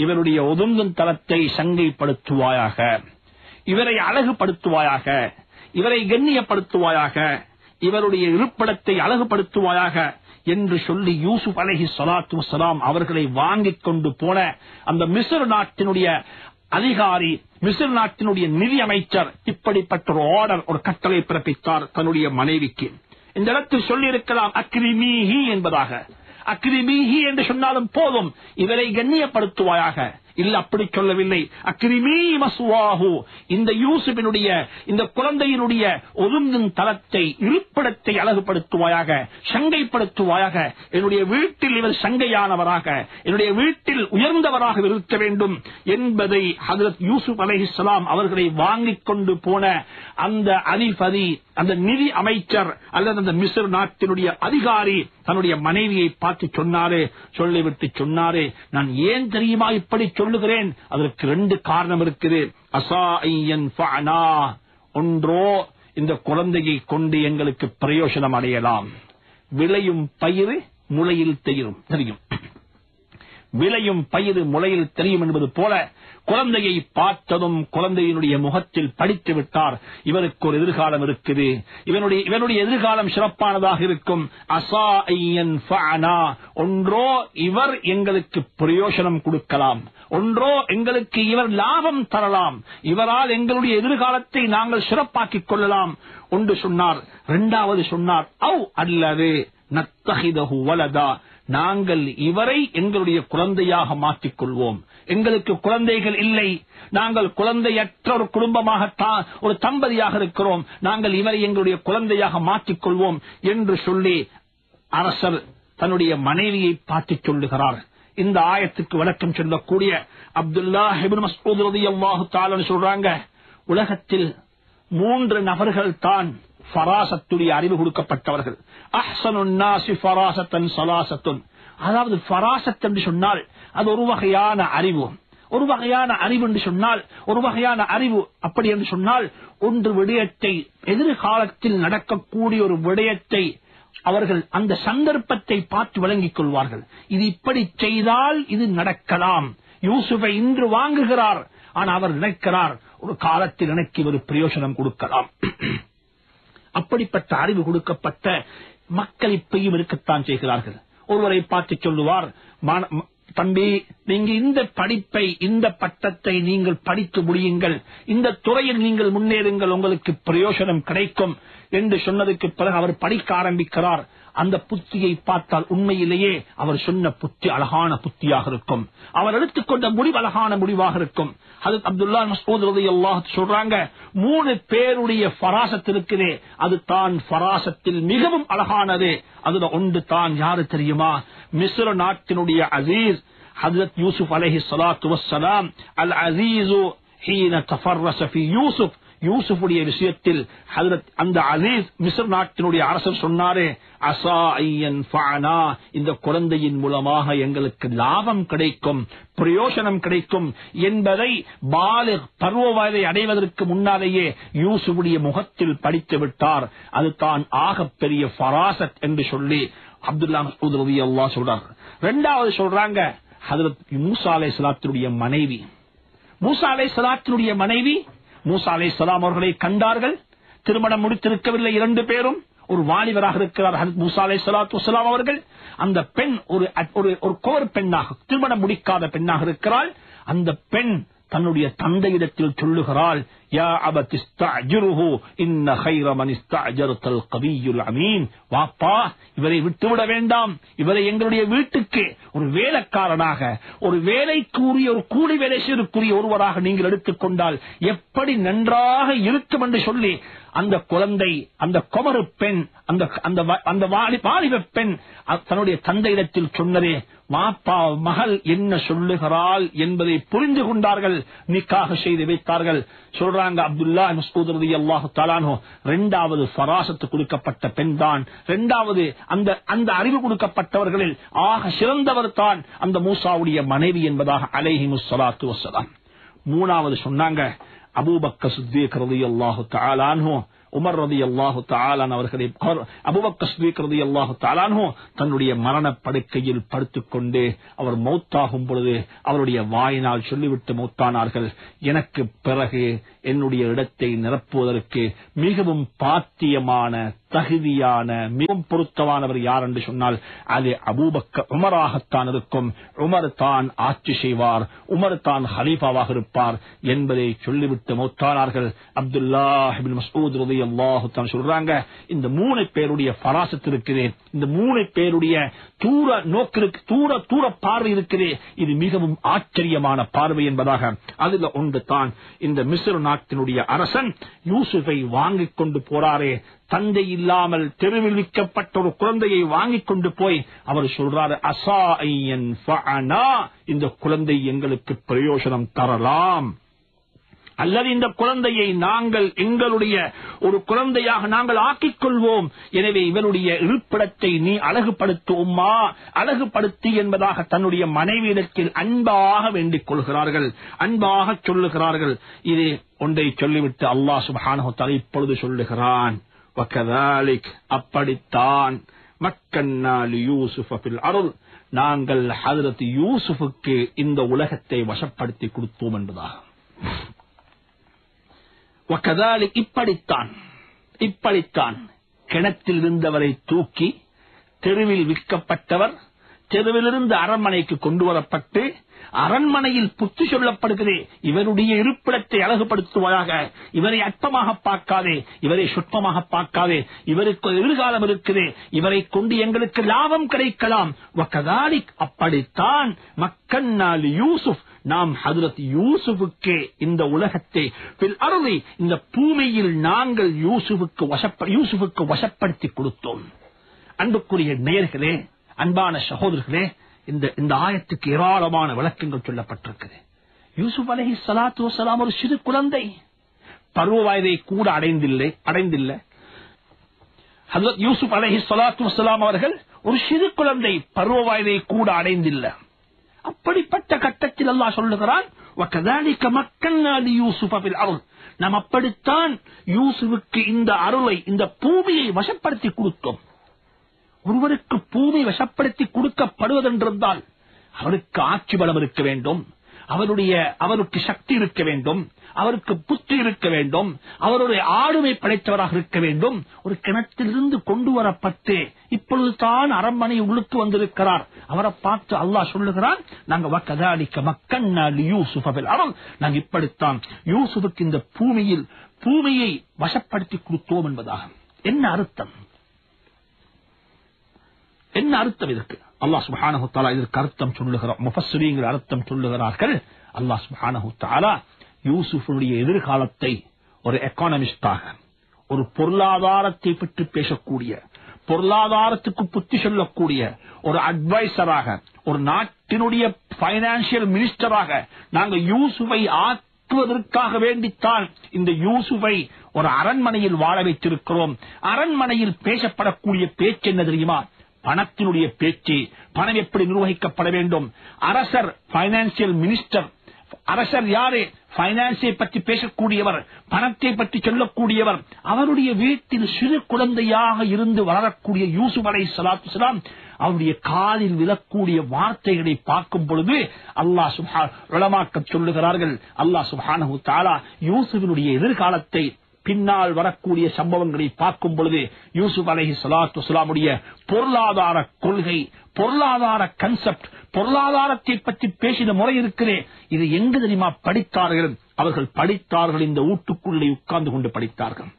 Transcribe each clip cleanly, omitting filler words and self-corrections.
இவருடைய ஒதுங்கும் தளத்தை சங்கைப்படுத்துவாயாக, இவரை அழகுபடுத்துவாயாக, இவரை கண்ணியப்படுத்துவாயாக, இவருடைய இருப்பிடத்தை அழகுபடுத்துவாயாக என்று சொல்லி யூசுப் அலைஹிஸ்ஸலாத்து வஸ்ஸலாம் அவர்களை வாங்கிக் கொண்டு போன அந்த மிஸ்ர் நாட்டினுடைய அதிகாரி, மிஸ்ர் நாட்டினுடைய நிதி அமைச்சர் இப்படிப்பட்ட ஒரு ஆர்டர், ஒரு கட்டளை பிறப்பித்தார் தன்னுடைய மனைவிக்கு. இந்த இடத்தில் சொல்லி இருக்கலாம் அக்ரிமீஹி என்பதாக. அக்ரிமீஹி என்று சொன்னாலும் போதும், இவரை கண்ணியப்படுத்துவாயாக. இல்ல, அப்படி சொல்லவில்லை. அக்ரிமீ மஸ்வாஹு, இந்த யூசுபினுடைய, இந்த குழந்தையினுடைய ஒதுங்கும் தளத்தை, இருப்பிடத்தை அழகுபடுத்துவாயாக, சங்கைப்படுத்துவாயாக. என்னுடைய வீட்டில் இவர் சங்கையானவராக, என்னுடைய வீட்டில் உயர்ந்தவராக இருக்க வேண்டும் என்பதை ஹஜ்ரத் யூசுப் அலைஹிஸ்ஸலாம் அவர்களை வாங்கிக் கொண்டு போன அந்த அதிபதி, அந்த நிதி அமைச்சர் அல்லது அந்த மிஸ்ர் நாட்டினுடைய அதிகாரி தன்னுடைய மனைவியை பார்த்து சொன்னாரே, சொல்லிவிட்டு சொன்னாரே, நான் ஏன் தெரியுமா இப்படி சொல்லுகிறேன்? அதற்கு 2 காரணம் இருக்குது. அசாயன் ஃபஅனா, ஒன்றோ இந்த குழந்தையை கொண்டு எங்களுக்கு பிரயோஜனம் அடையலாம். விளையும் பயிறு முளையில் தெரியும், விளையும் பயிறு முளையில் தெரியும் என்பது போல குழந்தையை பார்த்ததும் குழந்தையினுடைய முகத்தில் படித்து விட்டார், இவருக்கு ஒரு எதிர்காலம் இருக்குது, இவனுடைய எதிர்காலம் சிறப்பானதாக இருக்கும். அசாயன் ஃபஅனா, ஒன்றோ இவர் எங்களுக்கு பிரயோஜனம் கொடுக்கலாம், ஒன்றோ எங்களுக்கு இவர் லாபம் தரலாம், இவரால் எங்களுடைய எதிர்காலத்தை நாங்கள் சிறப்பாக்கிக் கொள்ளலாம் ஒன்று சொன்னார். 2வது சொன்னார், அவ் அல்லது நத்தஹிதஹு வலதா, நாங்கள் இவரை எங்களுடைய குழந்தையாக மாற்றிக் கொள்வோம். எங்களுக்கு குழந்தைகள் இல்லை, நாங்கள் குழந்தையற்ற ஒரு குடும்பமாகத்தான், ஒரு தம்பதியாக இருக்கிறோம், நாங்கள் இவரை எங்களுடைய குழந்தையாக மாற்றிக் கொள்வோம் என்று சொல்லி அரசர் தன்னுடைய மனைவியை பார்த்து சொல்லுகிறார். இந்த ஆயத்துக்கு விளக்கம் சொல்லக்கூடிய அப்துல்லாஹ் இப்னு மஸ்ஊத் ரலியல்லாஹு தஆலா சொல்றாங்க, உலகத்தில் 3 நபர்கள் தான் ஃபராசத்துடைய அறிவு கொடுக்கப்பட்டவர்கள். அஹ்ஸனுன் நாஸி ஃபராசத்தன் ஸலாஸத்துன், அதாவது ஃபராசத் என்று சொன்னால் அது ஒரு வகையான அறிவு, ஒரு வகையான அறிவு என்று சொன்னால், ஒரு வகையான அறிவு அப்படி என்று சொன்னால், ஒன்று விடயத்தை, எதிர்காலத்தில் நடக்கக்கூடிய ஒரு விடயத்தை அவர்கள் அந்த சந்தர்ப்பத்தை பார்த்து விளங்கிக் கொள்வார்கள். இது இப்படி செய்தால் இது நடக்கலாம். யூசுஃபை இன்று வாங்குகிறார், ஆனால் அவர் நினைக்கிறார் ஒரு காலத்தில் எனக்கு ஒரு பிரயோஜனம் கொடுக்கலாம். அப்படிப்பட்ட அறிவு கொடுக்கப்பட்ட மக்கள் இப்பையும் இருக்கத்தான் செய்கிறார்கள். ஒருவரை பார்த்து சொல்லுவார், தம்பி, நீங்க இந்த படிப்பை, இந்த பட்டத்தை நீங்கள் படித்து முடியுங்கள், இந்த துறையில் நீங்கள் முன்னேறுங்கள், உங்களுக்கு பிரயோஜனம் கிடைக்கும் என்று சொன்னதுக்கு பிறகு அவர் படிக்க ஆரம்பிக்கிறார். அந்த புத்தியை பார்த்தால் உண்மையிலேயே அவர் சொன்ன புத்தி அழகான புத்தியாக இருக்கும், அவர் எடுத்துக்கொண்ட முடிவு அழகான முடிவாக இருக்கும். ஹஜ்ரத் அப்துல்லாஹ் மஸ்ஊத் ரலியல்லாஹு சொல்றாங்க, 3 பேருடைய ஃபராசத் இருக்குதே, அது தான் ஃபராசத்தில் மிகவும் அழகானது. அதுல ஒன்று தான் யாரு தெரியுமா? மிஸ்ர் நாட்டினுடைய அசீஸ் ஹஜ்ரத் யூசுப் அலைஹிஸ்ஸலாத்து வஸ்ஸலாம். அல் அசீஸு ஹீன தஃபர்ரஸ ஃபீ யூசுப், யூசுஃபுடைய விஷயத்தில் ஹஜ்ரத் அந்த அசீஸ் மிஸ்ர் நாட்டினுடைய அரசர் சொன்னாரே, அஸா ஐயன் ஃபஅனா, இந்த குழந்தையின் மூலமாக எங்களுக்கு லாபம் கிடைக்கும், பிரயோஜனம் கிடைக்கும் என்பதை பாலிக் பருவ வயதை அடைவதற்கு முன்னாலேயே யூசுஃபுடைய முகத்தில் படித்து விட்டார். அது தான் ஆகப்பெரிய ஃபராசத் என்று சொல்லி அப்துல்லாஹ் மஸ்ஊத் ரலியல்லாஹு சொல்றார். 2வது சொல்றாங்க ஹஜ்ரத் மூசா அலைஹிஸ்ஸலாத்துடைய மனைவி. மூசா அலைஹிஸ்ஸலாத்துடைய மனைவி மூசா அலைஹிஸ்ஸலாம் அவர்களை கண்டார்கள். திருமணம் முடித்திருக்கவில்லை 2 பேரும். ஒரு வாலிபராக இருக்கிறார் ஹஜ்ரத் மூசா அலைஹிஸ்ஸலாத்து வஸ்ஸலாம் அவர்கள். அந்த பெண் ஒரு கோர் பெண்ணாக, திருமணம் முடிக்காத பெண்ணாக இருக்கிறாள். அந்த பெண் தன்னுடைய தந்தையிடத்தில் சொல்லுகிறாள், யா அபதி இஸ்தஅஜிருஹு இன்ன கைர மன் இஸ்தஅஜர்தல் கவியுல் அமீன். வாப்பா, இவரை விட்டுவிட வேண்டாம், இவரை எங்களுடைய வீட்டுக்கு ஒரு வேலைக்காரனாக, ஒரு வேலைக்குரிய, ஒரு கூலி வேலை செய்யக்கூடிய ஒருவராக நீங்கள் எடுத்துக்கொண்டால் எப்படி நன்றாக இருக்கும் என்று சொல்லி அந்த குழந்தை, அந்த குமரு பெண், அந்த வாலிப பெண் தன்னுடைய தந்தையிடத்தில் சொன்னதே, வாப்பா மகள் என்ன சொல்லுகிறாள் என்பதை புரிந்து கொண்டார்கள், நிக்காக செய்து வைத்தார்கள். சொல்றாங்க அப்துல்லாஹ் மஸ்ஊத் ரலியல்லாஹு தஆலா அன்ஹு, 2வது ஃபராசத்து கொடுக்கப்பட்ட பெண் தான். 2வது அந்த அறிவு கொடுக்கப்பட்டவர்களில் ஆக சிறந்தவர் தான் அந்த மூசாவுடைய மனைவி என்பதாக அலைஹிமுஸ் ஸலாத்து வஸ்ஸலாம். 3வது சொன்னாங்க அபூபக்கர் சித்தீக் ரலியல்லாஹு தஆலா அன்ஹு, உமர் ரலியல்லாஹு தஆலா அவர்களை அபூபக்கர் ஸிதீக் ரலியல்லாஹு தஆலா தன்னுடைய மரணப்படுக்கையில் படுத்துக்கொண்டு அவர் மௌத்தாகும் பொழுது அவருடைய வாயினால் சொல்லிவிட்டு மௌத்தானார்கள், எனக்கு பிறகு என்னுடைய இடத்தை நிரப்புவதற்கு மிகவும் பாத்தியமான தகுதியான மிகவும் பொருத்தமானவர் யார் என்று சொன்னால் அது அபூபக்கர் உமராகத்தான் இருக்கும். உமர் தான் ஆட்சி செய்வார், உமர் தான் ஹலீஃபாவாக இருப்பார் என்பதை சொல்லிவிட்டு மௌத்தானார்கள். அப்துல்லாஹ் இப்னு மஸ்ஊத் ரலியல்லாஹு தஆலா சொல்றாங்க, இந்த 3 பேருடைய ஃபராசத் இருக்குது, இந்த 3 பேருடைய தூர நோக்கிற்கு தூர பார்வை இருக்குது, இது மிகவும் ஆச்சரியமான பார்வை என்பதாக. அதுல ஒன்று தான் இந்த மிஸ்ர் நாட்டினுடைய அரசன் யூசுஃபை வாங்கிக் கொண்டு போறாரே, தந்தை இல்லாமல் தெருவில் விற்கப்பட்ட ஒரு குழந்தையை வாங்கிக் கொண்டு போய் அவர் சொல்றாரு, அஸா ஐயன் ஃபஅனா, இந்த குழந்தை எங்களுக்கு பிரயோஜனம் தரலாம், அல்லது இந்த குழந்தையை நாங்கள் எங்களுடைய ஒரு குழந்தையாக நாங்கள் ஆக்கிக் கொள்வோம், எனவே இவருடைய இருப்பிடத்தை நீ அழகுபடுத்து உம்மா, அழகுபடுத்தி என்பதாக தன்னுடைய மனைவியிடத்தில் அன்பாக வேண்டிக் கொள்கிறார்கள், அன்பாக சொல்லுகிறார்கள். இது ஒன்றை சொல்லிவிட்டு அல்லாஹ் சுப்ஹானஹு வ தஆலா இப்பொழுது சொல்லுகிறான், வகதாலிக், அப்படித்தான் மக்கன்னா லியூசுஃப ஃபில் அர்ள், நாங்கள் ஹஜ்ரத் யூசுஃபுக்கு இந்த உலகத்தை வசப்படுத்தி கொடுத்தோம் என்பதாக. வகதாலிக், இப்படித்தான் கிணத்தில் இருந்தவரை தூக்கி தெருவில் விற்கப்பட்டவர் தெருவிலிருந்து அரண்மனைக்கு கொண்டு வரப்பட்டு அரண்மனையில் புத்தி சொல்லப்படுகிறே, இவருடைய இருப்பிடத்தை அழகுபடுத்துவதாக, இவரை அற்பமாக பார்க்காதே, இவரை சொற்பமாக பார்க்காதே, இவருக்கு எதிர்காலம் இருக்கிறே, இவரை கொண்டு எங்களுக்கு லாபம் கிடைக்கலாம். வகதாலிக், அப்படித்தான் மக்கன்னா லியூசுஃப், நாம் ஹஜ்ரத் யூசுஃபுக்கு இந்த உலகத்தை ஃபில் அர்தி, இந்த பூமியில் நாங்கள் யூசுஃபுக்கு வசப்படுத்தி கொடுத்தோம். அன்புக்குரிய நேயர்களே, அன்பான சகோதரர்களே, இந்த ஆயத்துக்கு ஏராளமான விளக்கங்கள் சொல்லப்பட்டிருக்கிறது. யூசுப் அலைஹிஸ்ஸலாத்து வஸ்ஸலாம் ஒரு சிறு குழந்தை, பருவ வயதை கூட அடைந்தில்லை. ஹஜ்ரத் யூசுப் அலைஹிஸ்ஸலாத்து வஸ்ஸலாம் அவர்கள் ஒரு சிறு குழந்தை, பருவ வயதை கூட அடைந்தில்லை. அப்படிப்பட்ட கட்டத்தில் அல்லாஹ் சொல்லுகிறான், வகதாலிக மக்கன்னா லியூசுஃப ஃபில் அர்ள், நாம் அப்படித்தான் யூசுஃபுக்கு இந்த அருளை, இந்த பூமியை வசப்படுத்தி கொடுத்தோம். ஒருவருக்கு பூமி வசப்படுத்தி கொடுக்கப்படுவதென்றால் அவருக்கு ஆட்சி பலம் இருக்க வேண்டும், அவருக்கு சக்தி இருக்க வேண்டும், அவருக்கு புத்தி இருக்க வேண்டும், அவருடைய ஆளுமை படைத்தவராக இருக்க வேண்டும். ஒரு கிணத்திலிருந்து கொண்டு வரப்பட்டு இப்பொழுது தான் அரண்மனை உள்ளுக்கு வந்திருக்கிறார். அவரை பார்த்து அல்லாஹ் சொல்லுகிறான், நாங்க வகதாலிக மக்கன்னா லியூசுஃப ஃபில் அர்ள், நாங்க இப்படித்தான் யூசுஃபுக்கு இந்த பூமியை வசப்படுத்தி கொடுத்தோம் என்பதாக. என்ன அர்த்தம் இதற்கு? அல்லாஹ் சுப்ஹானஹு வ தஆலா இதற்கு அர்த்தம் சொல்லுகிறார். முஃபஸ்ஸிரீன்கள் அர்த்தம் சொல்லுகிறார்கள். அல்லாஹ் சுப்ஹானஹு வ தஆலா யூசுஃபுடைய எதிர்காலத்தை ஒரு எக்கானமிஸ்டாக, ஒரு பொருளாதாரத்தை பற்றி பேசக்கூடிய, பொருளாதாரத்துக்கு புத்தி சொல்லக்கூடிய ஒரு அட்வைசராக, ஒரு நாட்டினுடைய பைனான்சியல் மினிஸ்டராக நாங்கள் யூசுஃபை ஆக்குவதற்காக வேண்டித்தான் இந்த யூசுஃபை ஒரு அரண்மனையில் வாழ வைத்திருக்கிறோம். அரண்மனையில் பேசப்படக்கூடிய பேச்சு என்ன தெரியுமா? பணத்தினுடைய பேச்சு, பணம் எப்படி நிர்வகிக்கப்பட வேண்டும். அரசர் பைனான்சியல் மினிஸ்டர், அரசர் யாரு? பைனான்ஸை பற்றி பேசக்கூடியவர், பணத்தை பற்றி சொல்லக்கூடியவர். அவருடைய வீட்டில் சிறு குழந்தையாக இருந்து வளரக்கூடிய யூசுப் அலைஹிஸ்ஸலாத்து வஸ்ஸலாம் அவருடைய காலில் விழக்கூடிய வார்த்தைகளை பார்க்கும் பொழுது அல்லாஹ் சுப்ஹானஹு சொல்லுகிறார்கள், அல்லாஹ் சுப்ஹானஹு வ தஆலா யூசுஃபினுடைய எதிர்காலத்தை, பின்னால் வரக்கூடிய சம்பவங்களை பார்க்கும் பொழுது யூசுப் அலைஹிஸ்ஸலாத்து வஸ்ஸலாமுடைய பொருளாதார கொள்கை, பொருளாதார கன்செப்ட், பொருளாதாரத்தை பற்றி பேசின முறை இருக்கிறே, இது எங்கு தெரியுமா படித்தார்கள்? அவர்கள் படித்தார்கள் இந்த வீட்டுக்குள்ளே உட்கார்ந்து கொண்டு படித்தார்கள்,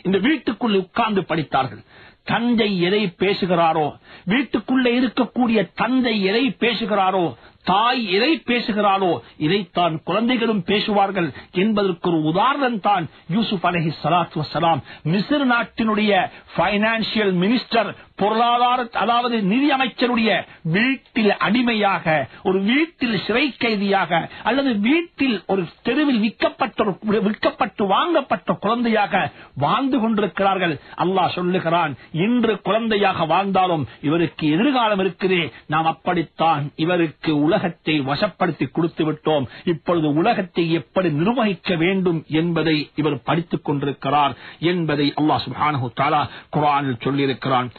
இந்த வீட்டுக்குள்ளே உட்கார்ந்து படித்தார்கள். தந்தை எதை பேசுகிறாரோ, வீட்டுக்குள்ளே இருக்கக்கூடிய தந்தை எதை பேசுகிறாரோ, தாய் எதை பேசுகிறாரோ இதைத்தான் குழந்தைகளும் பேசுவார்கள் என்பதற்கு ஒரு உதாரணம் தான் யூசுப் அலைஹிஸ்ஸலாத்து வஸ்ஸலாம். மிஸ்ர் நாட்டினுடைய பைனான்சியல் மினிஸ்டர், பொருளாதார அதாவது நிதி அமைச்சருடைய வீட்டில் அடிமையாக, ஒரு வீட்டில் சிறை கைதியாக, அல்லது வீட்டில் ஒரு தெருவில் விற்கப்பட்டு வாங்கப்பட்ட குழந்தையாக வாழ்ந்து கொண்டிருக்கிறார்கள். அல்லாஹ் சொல்லுகிறான், இன்று குழந்தையாக வாழ்ந்தாலும் இவருக்கு எதிர்காலம் இருக்கிறே, நாம் அப்படித்தான் இவருக்கு உலகத்தை வசப்படுத்தி கொடுத்து விட்டோம், இப்பொழுது உலகத்தை எப்படி நிர்வகிக்க வேண்டும் என்பதை இவர் படித்துக் கொண்டிருக்கிறார் என்பதை அல்லாஹ் சுப்ஹானஹு வ தஆலா குர்ஆனில் சொல்லியிருக்கிறான்.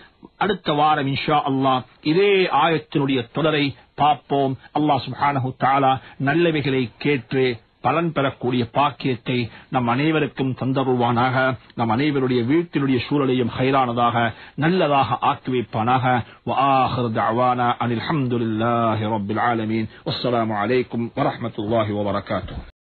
அடுத்த வாரம் இன்ஷா அல்லாஹ் இதே ஆயத்தினுடைய தொடரை பார்ப்போம். அல்லாஹ் சுப்ஹானஹு வ தஆலா நல்லவைகளை கேட்டு பலன் பெறக்கூடிய பாக்கியத்தை நம் அனைவருக்கும் தந்தருவானாக. நம் அனைவருடைய வீட்டினுடைய சூழலையும் ஹைரானதாக நல்லதாக ஆக்கி வைப்பானாக. வஆகிரு தஅவானா அனில் ஹம்துலில்லாஹி ரப்பில் ஆலமீன். வஸ்ஸலாமு அலைக்கும் வரஹ்மத்துல்லாஹி வபரகாத்துஹு.